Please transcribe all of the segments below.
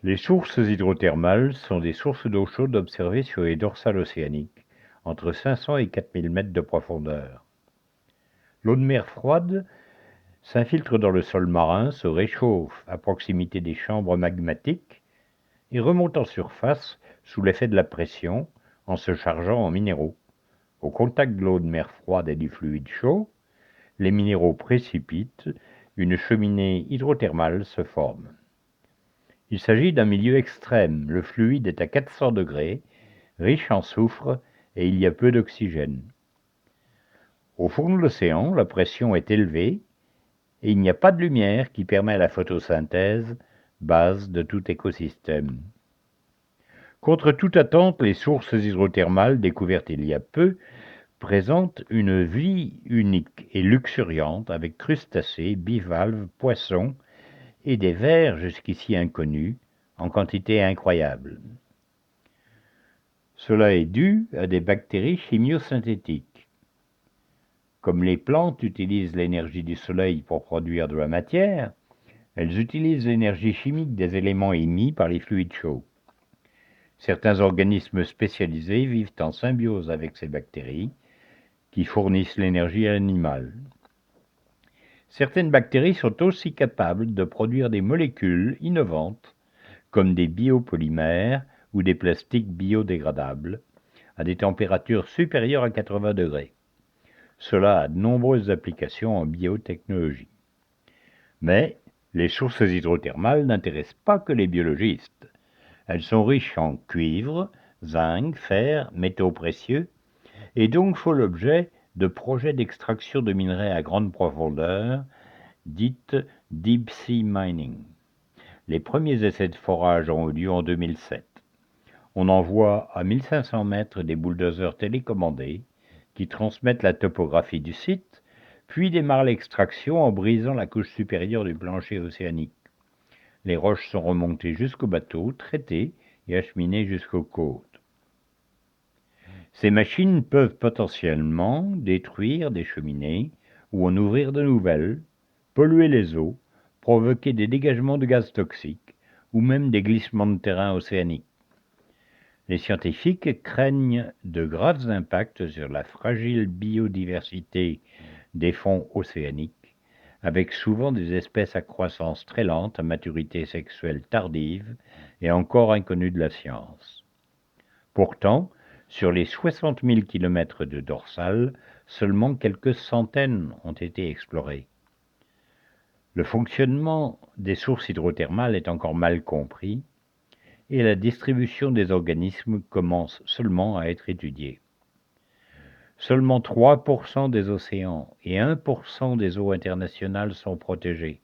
Les sources hydrothermales sont des sources d'eau chaude observées sur les dorsales océaniques, entre 500 et 4000 mètres de profondeur. L'eau de mer froide s'infiltre dans le sol marin, se réchauffe à proximité des chambres magmatiques et remonte en surface sous l'effet de la pression en se chargeant en minéraux. Au contact de l'eau de mer froide et du fluide chaud, les minéraux précipitent, une cheminée hydrothermale se forme. Il s'agit d'un milieu extrême, le fluide est à 400 degrés, riche en soufre et il y a peu d'oxygène. Au fond de l'océan, la pression est élevée et il n'y a pas de lumière qui permet la photosynthèse, base de tout écosystème. Contre toute attente, les sources hydrothermales découvertes il y a peu présentent une vie unique et luxuriante avec crustacés, bivalves, poissons et des vers jusqu'ici inconnus en quantité incroyable. Cela est dû à des bactéries chimiosynthétiques. Comme les plantes utilisent l'énergie du soleil pour produire de la matière, elles utilisent l'énergie chimique des éléments émis par les fluides chauds. Certains organismes spécialisés vivent en symbiose avec ces bactéries qui fournissent l'énergie à l'animal. Certaines bactéries sont aussi capables de produire des molécules innovantes comme des biopolymères ou des plastiques biodégradables à des températures supérieures à 80 degrés. Cela a de nombreuses applications en biotechnologie. Mais les sources hydrothermales n'intéressent pas que les biologistes. Elles sont riches en cuivre, zinc, fer, métaux précieux, et donc font l'objet de projets d'extraction de minerais à grande profondeur, dites deep sea mining. Les premiers essais de forage ont eu lieu en 2007. On envoie à 1500 mètres des bulldozers télécommandés qui transmettent la topographie du site, puis démarrent l'extraction en brisant la couche supérieure du plancher océanique. Les roches sont remontées jusqu'au bateau, traitées et acheminées jusqu'aux côtes. Ces machines peuvent potentiellement détruire des cheminées ou en ouvrir de nouvelles, polluer les eaux, provoquer des dégagements de gaz toxiques ou même des glissements de terrain océaniques. Les scientifiques craignent de graves impacts sur la fragile biodiversité des fonds océaniques, avec souvent des espèces à croissance très lente, à maturité sexuelle tardive et encore inconnues de la science. Pourtant, sur les 60 000 km de dorsale, seulement quelques centaines ont été explorés. Le fonctionnement des sources hydrothermales est encore mal compris et la distribution des organismes commence seulement à être étudiée. Seulement 3% des océans et 1% des eaux internationales sont protégés.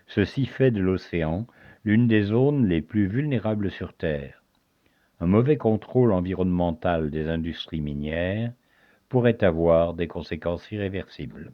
Ceci fait de l'océan l'une des zones les plus vulnérables sur Terre. Un mauvais contrôle environnemental des industries minières pourrait avoir des conséquences irréversibles.